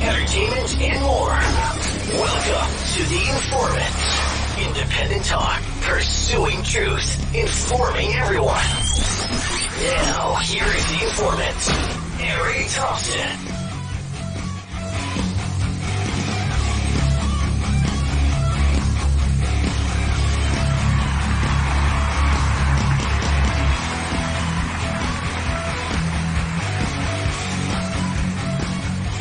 entertainment, and more. Welcome to The Informant. Independent talk, pursuing truth, informing everyone. Now, here is The Informant, Eric Thompson.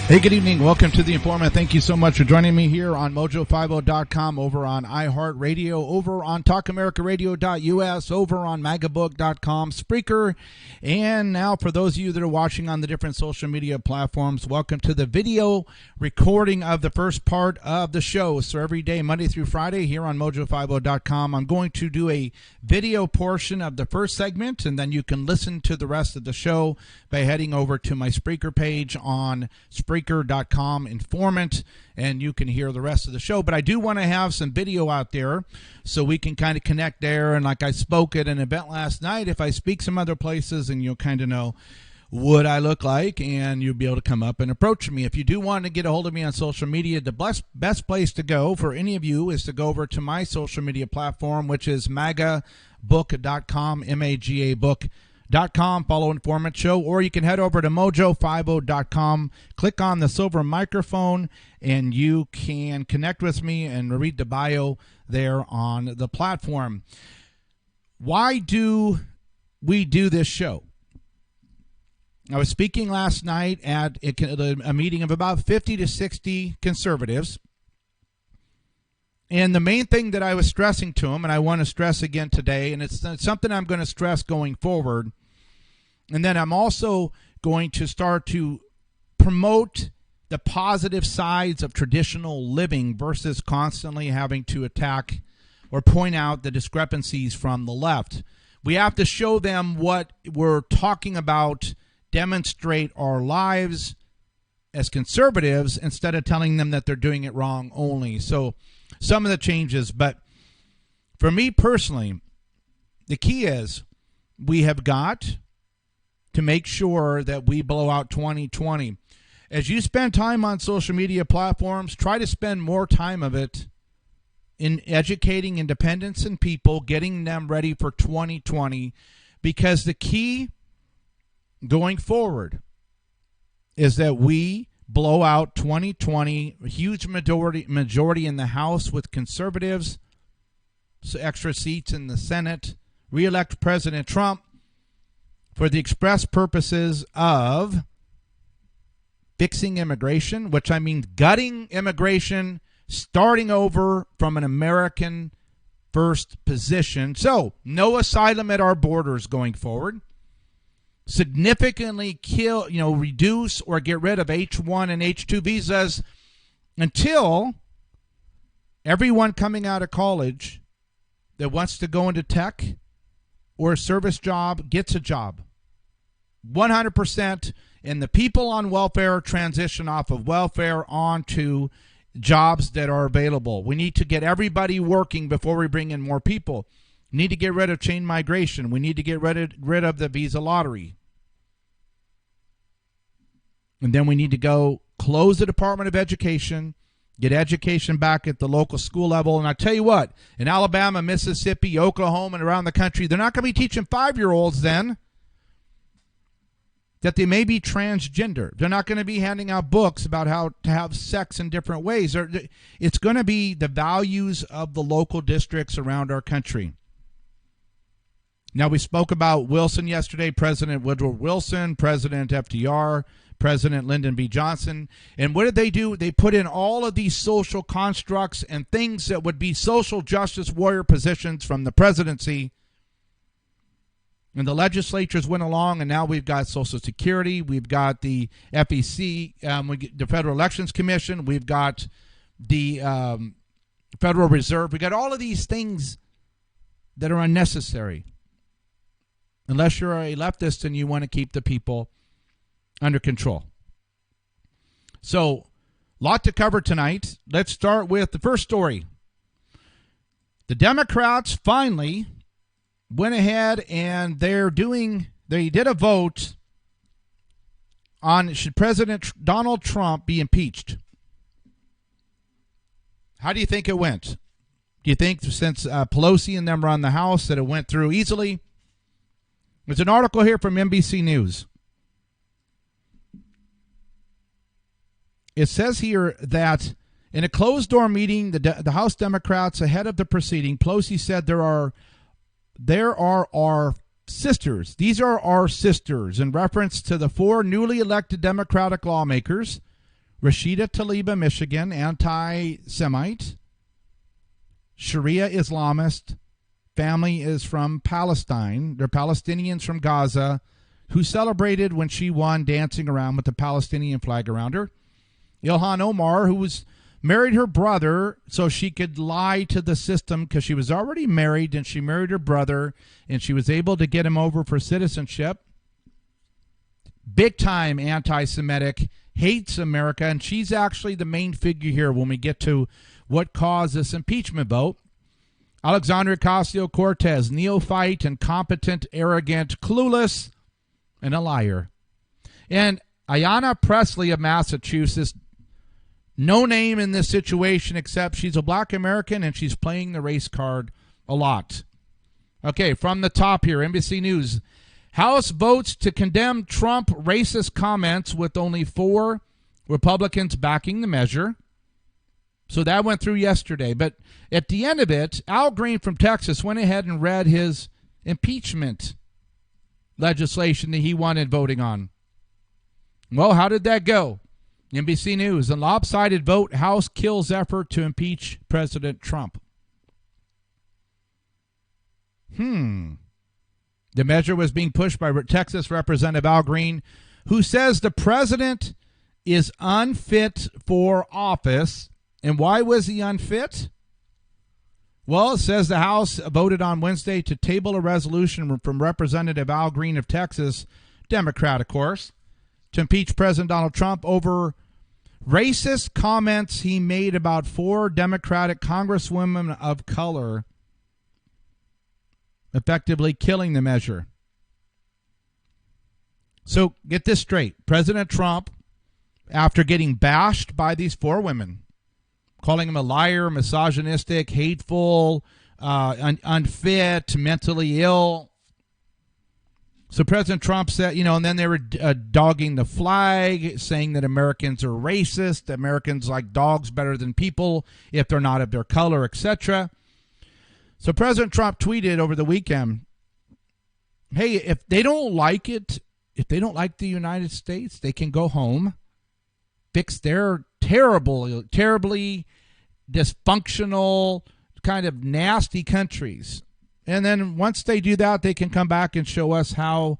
Hey, good evening. Welcome to The Informant. Thank you so much for joining me here on Mojo50.com, over on iHeartRadio, over on TalkAmericaRadio.us, over on Magabook.com, Spreaker, and now for those of you that are watching on the different social media platforms, welcome to the video recording of the first part of the show. So every day, Monday through Friday, here on Mojo50.com, I'm going to do a video portion of the first segment, and then you can listen to the rest of the show by heading over to my Spreaker page on Spreaker.com Informant, and you can hear the rest of the show. But I do want to have some video out there so we can kind of connect there. And like I spoke at an event last night, if I speak some other places, and you'll kind of know what I look like, and you'll be able to come up and approach me. If you do want to get a hold of me on social media, the best place to go for any of you is to go over to my social media platform, which is magabook.com, M-A-G-A book.com, follow Informant Show, or you can head over to mojo50.com, click on the silver microphone, and you can connect with me and read the bio there on the platform. Why do we do this show? I was speaking last night at a meeting of about 50 to 60 conservatives, and the main thing that I was stressing to them, and I want to stress again today, and it's something I'm going to stress going forward, and then I'm also going to start to promote the positive sides of traditional living versus constantly having to attack or point out the discrepancies from the left. We have to show them what we're talking about, demonstrate our lives as conservatives instead of telling them that they're doing it wrong only. So some of the changes, but for me personally, the key is we have got to make sure that we blow out 2020. As you spend time on social media platforms, try to spend more time of it in educating independents and people, getting them ready for 2020, because the key going forward is that we blow out 2020, a huge majority in the House with conservatives, so extra seats in the Senate, reelect President Trump for the express purposes of fixing immigration, which I mean gutting immigration, starting over from an American first position. So no asylum at our borders going forward. Significantly reduce or get rid of H-1 and H-2 visas until everyone coming out of college that wants to go into tech or a service job gets a job. 100%, and the people on welfare transition off of welfare onto jobs that are available. We need to get everybody working before we bring in more people. We need to get rid of chain migration. We need to get rid of the visa lottery. And then we need to go close the Department of Education, get education back at the local school level. And I tell you what, in Alabama, Mississippi, Oklahoma, and around the country, they're not going to be teaching 5-year-olds then that they may be transgender. They're not going to be handing out books about how to have sex in different ways. It's going to be the values of the local districts around our country. Now, we spoke about Wilson yesterday, President Woodrow Wilson, President FDR, President Lyndon B. Johnson. And what did they do? They put in all of these social constructs and things that would be social justice warrior positions from the presidency. And the legislatures went along, and now we've got Social Security, we've got the FEC, the Federal Elections Commission, we've got the Federal Reserve. We've got all of these things that are unnecessary unless you're a leftist and you want to keep the people under control. So, lot to cover tonight. Let's start with the first story. The Democrats finally went ahead and they did a vote on should President Donald Trump be impeached. How do you think it went? Do you think since Pelosi and them were on the House that it went through easily? There's an article here from NBC News. It says here that in a closed-door meeting, the House Democrats ahead of the proceeding, Pelosi said there are our sisters. These are our sisters, in reference to the 4 newly elected Democratic lawmakers: Rashida Tlaib of Michigan, anti-Semite, Sharia Islamist, family is from Palestine. They're Palestinians from Gaza who celebrated when she won, dancing around with the Palestinian flag around her. Ilhan Omar, who married her brother so she could lie to the system because she was already married, and she married her brother and she was able to get him over for citizenship. Big time anti-Semitic, hates America, and she's actually the main figure here when we get to what caused this impeachment vote. Alexandria Ocasio-Cortez, neophyte, incompetent, arrogant, clueless, and a liar. And Ayanna Pressley of Massachusetts, no name in this situation except she's a black American and she's playing the race card a lot. Okay, from the top here, NBC News. House votes to condemn Trump racist comments with only 4 Republicans backing the measure. So that went through yesterday. But at the end of it, Al Green from Texas went ahead and read his impeachment legislation that he wanted voting on. Well, how did that go? NBC News. A lopsided vote, House kills effort to impeach President Trump. The measure was being pushed by Texas Representative Al Green, who says the president is unfit for office. And why was he unfit? Well, it says the House voted on Wednesday to table a resolution from Representative Al Green of Texas, Democrat, of course, to impeach President Donald Trump over racist comments he made about 4 Democratic congresswomen of color, effectively killing the measure. So get this straight. President Trump, after getting bashed by these 4 women, calling him a liar, misogynistic, hateful, unfit, mentally ill. So President Trump said, and then they were dogging the flag, saying that Americans are racist, Americans like dogs better than people if they're not of their color, etc. So President Trump tweeted over the weekend, hey, if they don't like it, if they don't like the United States, they can go home, fix their terribly dysfunctional, kind of nasty countries. And then once they do that, they can come back and show us how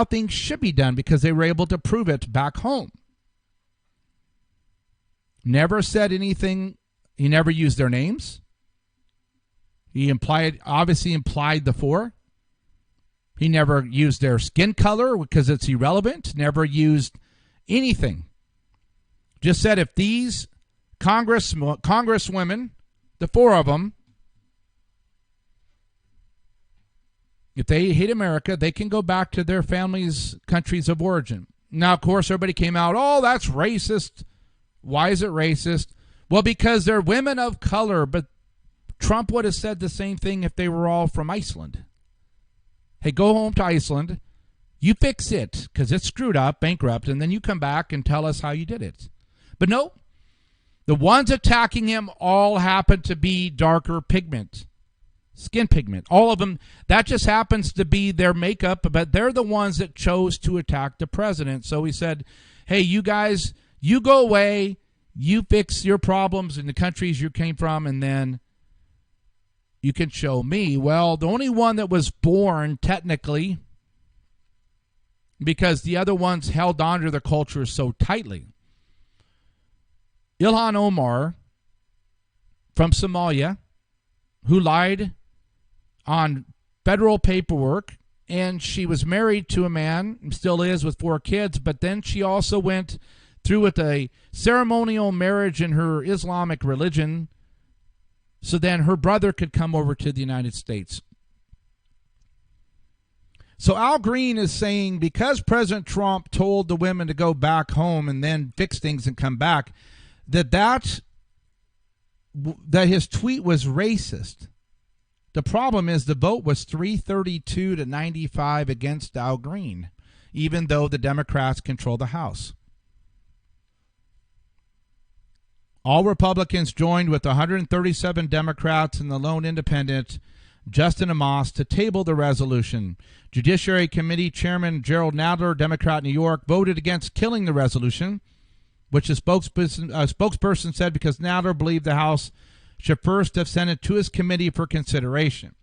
things should be done because they were able to prove it back home. Never said anything. He never used their names. He obviously implied the 4. He never used their skin color because it's irrelevant. Never used anything. Just said if these congresswomen, the 4 of them, if they hate America, they can go back to their families' countries of origin. Now, of course, everybody came out, oh, that's racist. Why is it racist? Well, because they're women of color, but Trump would have said the same thing if they were all from Iceland. Hey, go home to Iceland. You fix it because it's screwed up, bankrupt, and then you come back and tell us how you did it. But no, the ones attacking him all happen to be darker pigment, skin pigment. All of them, that just happens to be their makeup, but they're the ones that chose to attack the president. So he said, hey, you guys, you go away, you fix your problems in the countries you came from, and then you can show me. Well, the only one that was born technically, because the other ones held on to their culture so tightly. Ilhan Omar from Somalia, who lied on federal paperwork, and she was married to a man, and still is, with 4 kids, but then she also went through with a ceremonial marriage in her Islamic religion, so then her brother could come over to the United States. So Al Green is saying because President Trump told the women to go back home and then fix things and come back, that his tweet was racist. The problem is the vote was 332 to 95 against Al Green, even though the Democrats control the House. All Republicans joined with 137 Democrats and the lone independent, Justin Amos, to table the resolution. Judiciary Committee Chairman Gerald Nadler, Democrat, New York, voted against killing the resolution, which a spokesperson said because Nadler believed the House should first have sent it to his committee for consideration.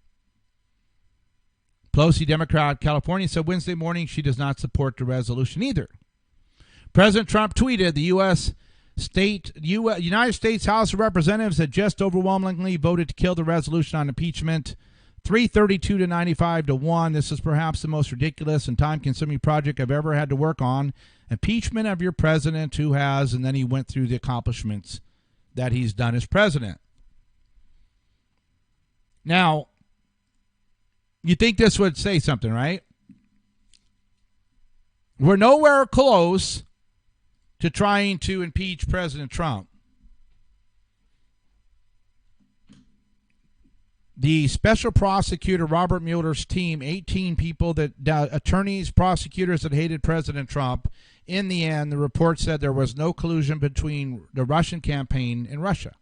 Pelosi, Democrat, California, said Wednesday morning she does not support the resolution either. President Trump tweeted the United States House of Representatives had just overwhelmingly voted to kill the resolution on impeachment, 332 to 95 to 1. This is perhaps the most ridiculous and time-consuming project I've ever had to work on. Impeachment of your president who has, and then he went through the accomplishments that he's done as president. Now, you think this would say something, right? We're nowhere close to trying to impeach President Trump. The special prosecutor Robert Mueller's team, 18 people, attorneys, prosecutors that hated President Trump. In the end, the report said there was no collusion between the Russian campaign and Russia.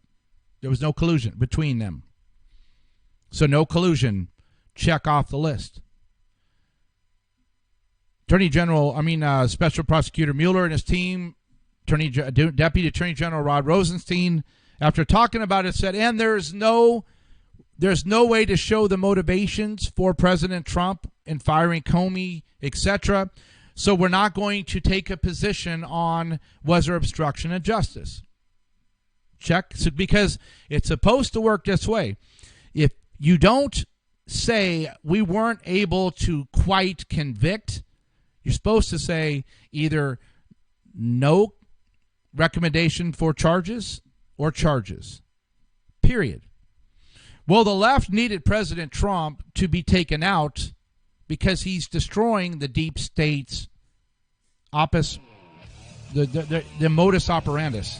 There was no collusion between them. So no collusion. Check off the list. Special prosecutor Mueller and his team, Deputy Attorney General Rod Rosenstein, after talking about it, said, and there's no way to show the motivations for President Trump in firing Comey, etc. So we're not going to take a position on was there obstruction of justice. Check. So, because it's supposed to work this way. If you don't say we weren't able to quite convict, you're supposed to say either no recommendation for charges or charges. Period. Well, the left needed President Trump to be taken out because he's destroying the deep state's the modus operandus.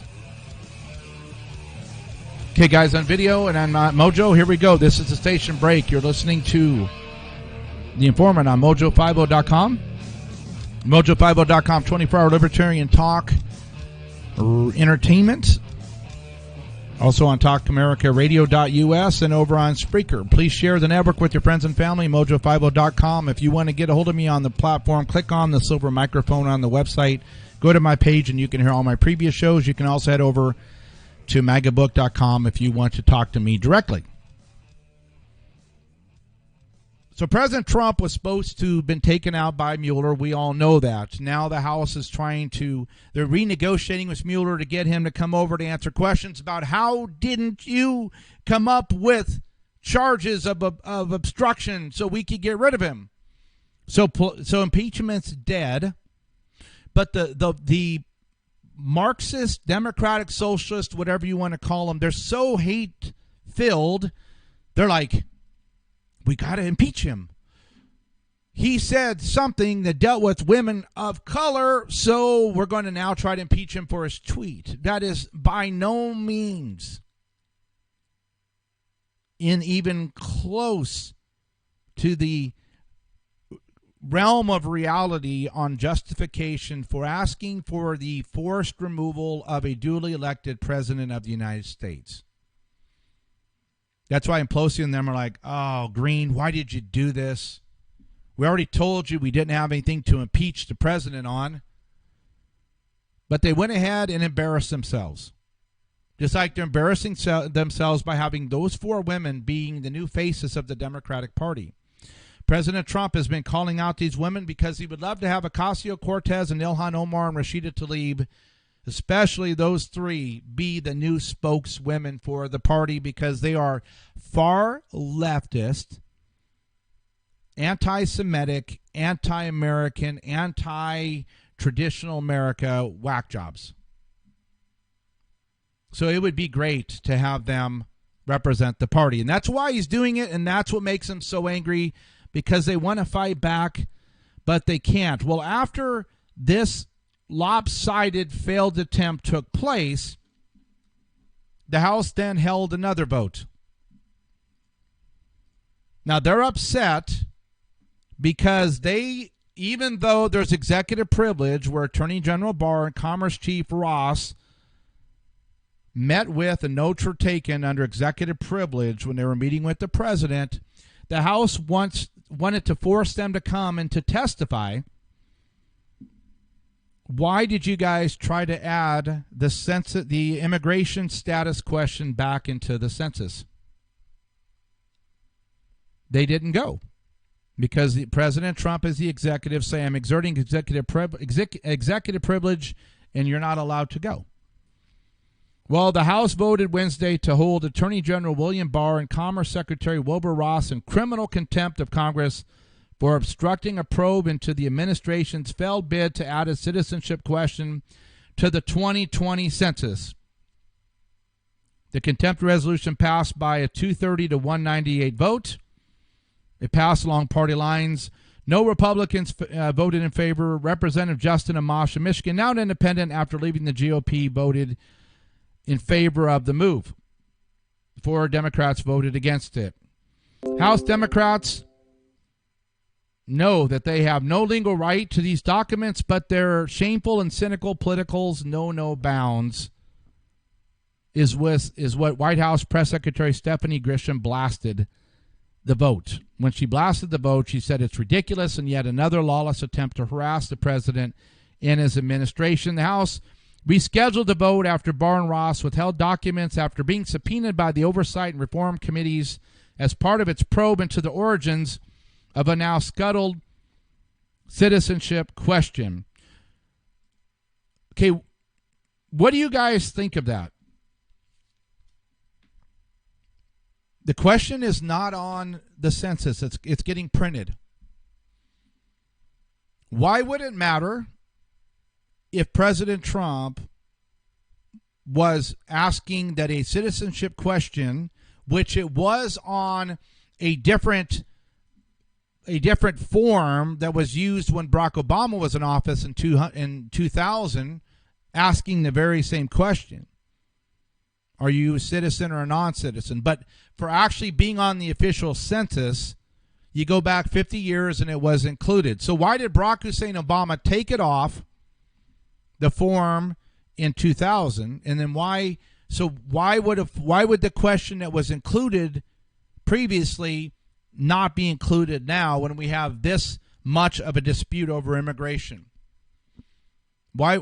Okay, guys, on video and on Mojo, here we go. This is the station break. You're listening to The Informant on Mojo50.com. Mojo50.com, 24-hour libertarian talk, entertainment. Also on TalkAmericaRadio.us and over on Spreaker. Please share the network with your friends and family, Mojo50.com. If you want to get a hold of me on the platform, click on the silver microphone on the website. Go to my page and you can hear all my previous shows. You can also head over to magabook.com if you want to talk to me directly. So President Trump was supposed to have been taken out by Mueller. We all know that. Now the House is they're renegotiating with Mueller to get him to come over to answer questions about how didn't you come up with charges of obstruction so we could get rid of him. So impeachment's dead. But the Marxist, Democratic, Socialist, whatever you want to call them, they're so hate-filled, they're like, we got to impeach him. He said something that dealt with women of color, so we're going to now try to impeach him for his tweet. That is by no means even close to the realm of reality on justification for asking for the forced removal of a duly elected president of the United States. That's why Pelosi and them are like, oh, Green, why did you do this? We already told you we didn't have anything to impeach the president on. But they went ahead and embarrassed themselves. Just like they're embarrassing themselves by having those four women being the new faces of the Democratic Party. President Trump has been calling out these women because he would love to have Ocasio-Cortez and Ilhan Omar and Rashida Tlaib, especially those three, be the new spokeswomen for the party because they are far leftist, anti-Semitic, anti-American, anti-traditional America whack jobs. So it would be great to have them represent the party. And that's why he's doing it, and that's what makes him so angry. because they want to fight back, but they can't. Well, after this lopsided failed attempt took place, the House then held another vote. Now, they're upset because they, even though there's executive privilege where Attorney General Barr and Commerce Chief Ross met with and notes were taken under executive privilege when they were meeting with the president, the House wanted to force them to come and to testify. Why did you guys try to add the immigration status question back into the census? They didn't go because President Trump is the executive saying, I'm exerting executive privilege and you're not allowed to go. Well, the House voted Wednesday to hold Attorney General William Barr and Commerce Secretary Wilbur Ross in criminal contempt of Congress for obstructing a probe into the administration's failed bid to add a citizenship question to the 2020 census. The contempt resolution passed by a 230 to 198 vote. It passed along party lines. No Republicans voted in favor. Representative Justin Amash of Michigan, now an independent after leaving the GOP, voted in favor of the move. 4 Democrats voted against it. House Democrats know that they have no legal right to these documents, but their shameful and cynical politicals know no bounds is what White House Press Secretary Stephanie Grisham blasted the vote. When she blasted the vote, she said it's ridiculous and yet another lawless attempt to harass the president and his administration. The House rescheduled the vote after Barr and Ross withheld documents after being subpoenaed by the Oversight and Reform Committees as part of its probe into the origins of a now scuttled citizenship question. Okay, what do you guys think of that? The question is not on the census. It's getting printed. Why would it matter if President Trump was asking that a citizenship question, which it was on a different form that was used when Barack Obama was in office in 2000, asking the very same question? Are you a citizen or a non-citizen? But for actually being on the official census, you go back 50 years and it was included. So why did Barack Hussein Obama take it off the form in 2000? And then why would the question that was included previously not be included now when we have this much of a dispute over immigration? Why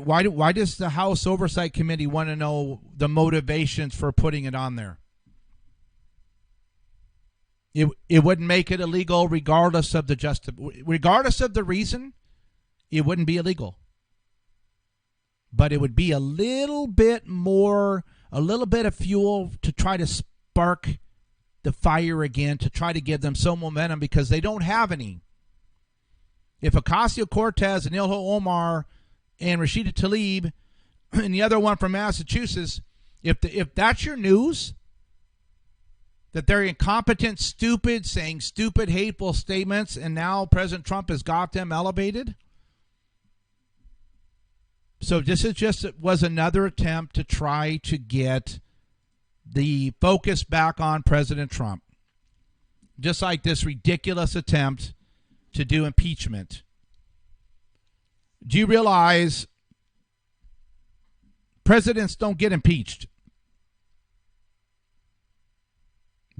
does the House Oversight Committee want to know the motivations for putting it on there? It wouldn't make it illegal regardless of the reason. It wouldn't be illegal, but it would be a little bit of fuel to try to spark the fire again, to try to give them some momentum because they don't have any. If Ocasio-Cortez and Ilhan Omar and Rashida Tlaib and the other one from Massachusetts, if that's your news, that they're incompetent, stupid, saying stupid, hateful statements, and now President Trump has got them elevated. So this was another attempt to try to get the focus back on President Trump. Just like this ridiculous attempt to do impeachment. Do you realize presidents don't get impeached?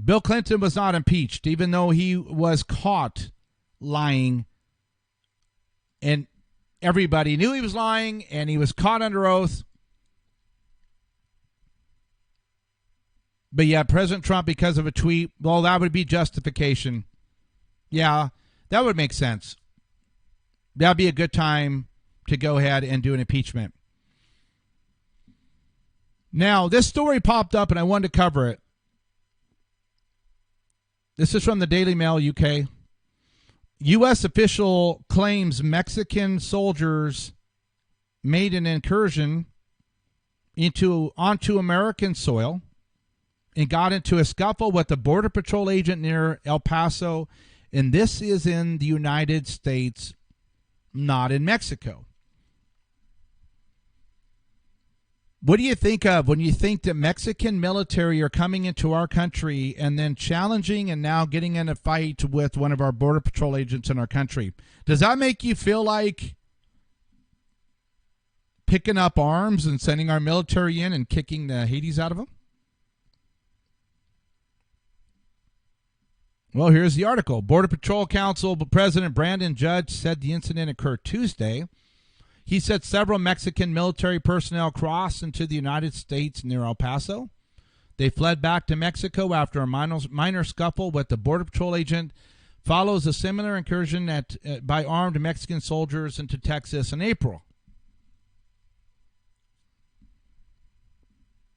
Bill Clinton was not impeached, even though he was caught lying. And everybody knew he was lying, and he was caught under oath. But yeah, President Trump, because of a tweet, well, that would be justification. Yeah, that would make sense. That would be a good time to go ahead and do an impeachment. Now, this story popped up, and I wanted to cover it. This is from the Daily Mail, UK. U.S. official claims Mexican soldiers made an incursion onto American soil and got into a scuffle with a Border Patrol agent near El Paso And this is in the United States, not in Mexico. What do you think of when you think that Mexican military are coming into our country and then challenging and now getting in a fight with one of our Border Patrol agents in our country? Does that make you feel like picking up arms and sending our military in and kicking the Hades out of them? Well, here's the article. Border Patrol Council President Brandon Judge said the incident occurred Tuesday. He said several Mexican military personnel crossed into the United States near El Paso. They fled back to Mexico after a minor scuffle with the Border Patrol agent follows a similar incursion by armed Mexican soldiers into Texas in April.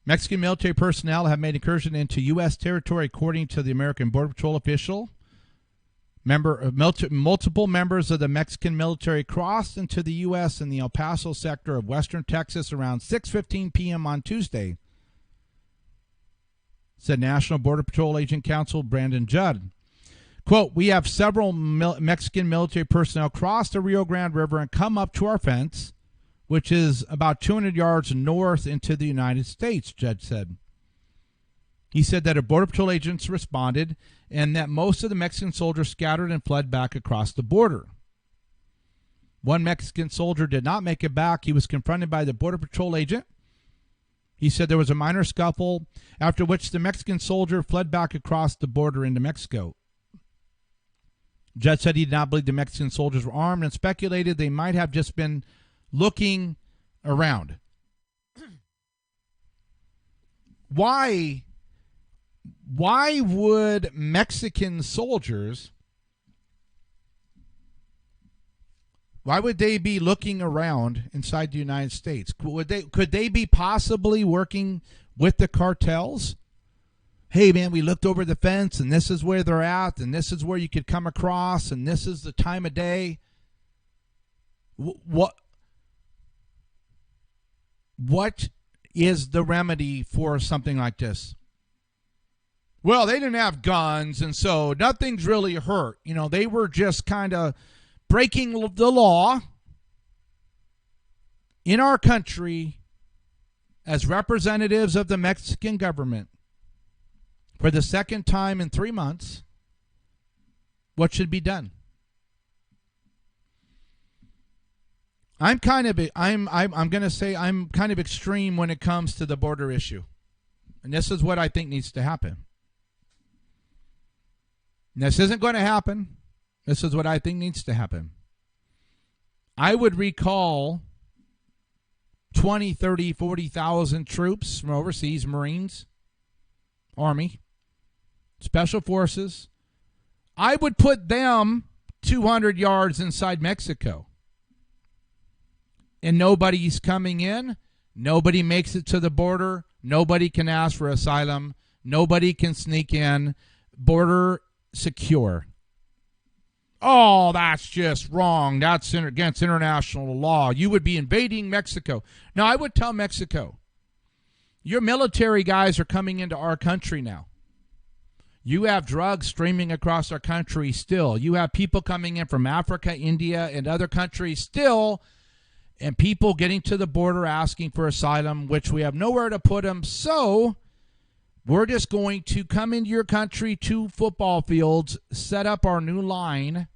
Mexican military personnel have made incursion into U.S. territory, according to the American Border Patrol official. Multiple members of the Mexican military crossed into the U.S. in the El Paso sector of western Texas around 6:15 p.m. on Tuesday, said National Border Patrol Agent Counsel Brandon Judd. Quote, we have several Mexican military personnel cross the Rio Grande River and come up to our fence, which is about 200 yards north into the United States, Judd said. He said that a Border Patrol agents responded and that most of the Mexican soldiers scattered and fled back across the border. One Mexican soldier did not make it back. He was confronted by the Border Patrol agent. He said there was a minor scuffle, after which the Mexican soldier fled back across the border into Mexico. Judge said he did not believe the Mexican soldiers were armed and speculated they might have just been looking around. Why would Mexican soldiers, why would they be looking around inside the United States? Could they be possibly working with the cartels? Hey, man, we looked over the fence, and this is where they're at, and this is where you could come across, and this is the time of day. What is the remedy for something like this? Well, they didn't have guns, and so nothing's really hurt. You know, they were just kind of breaking the law in our country as representatives of the Mexican government for the second time in 3 months. What should be done? I'm going to say I'm kind of extreme when it comes to the border issue. And this is what I think needs to happen. And this isn't going to happen. This is what I think needs to happen. I would recall 20, 30, 40,000 troops from overseas, Marines, Army, Special Forces. I would put them 200 yards inside Mexico. And nobody's coming in. Nobody makes it to the border. Nobody can ask for asylum. Nobody can sneak in. Border secure. Oh, that's just wrong. That's against international law. You would be invading Mexico. Now, I would tell Mexico, your military guys are coming into our country now. You have drugs streaming across our country still. You have people coming in from Africa, India, and other countries still, and people getting to the border asking for asylum, which we have nowhere to put them. So we're just going to come into your country, 2 football fields, set up our new line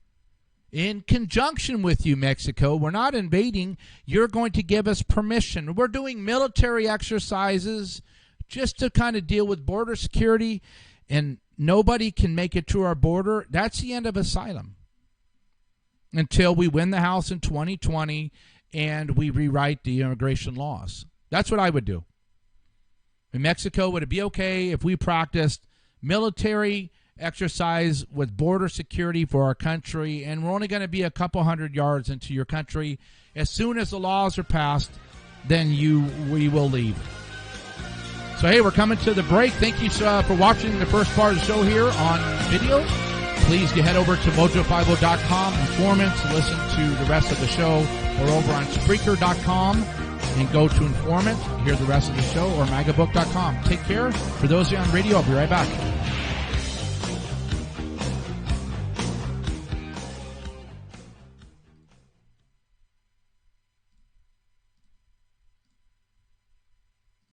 in conjunction with you, Mexico. We're not invading. You're going to give us permission. We're doing military exercises just to kind of deal with border security, and nobody can make it to our border. That's the end of asylum until we win the House in 2020 and we rewrite the immigration laws. That's what I would do. In Mexico, would it be okay if we practiced military exercise with border security for our country, and we're only going to be a couple hundred yards into your country? As soon as the laws are passed, then we will leave. So, hey, we're coming to the break. Thank you for watching the first part of the show here on video. Please head over to mojo50.com, Informant, to listen to the rest of the show, or over on Spreaker.com and go to Informant, hear the rest of the show, or magabook.com. Take care. For those of you on radio, I'll be right back.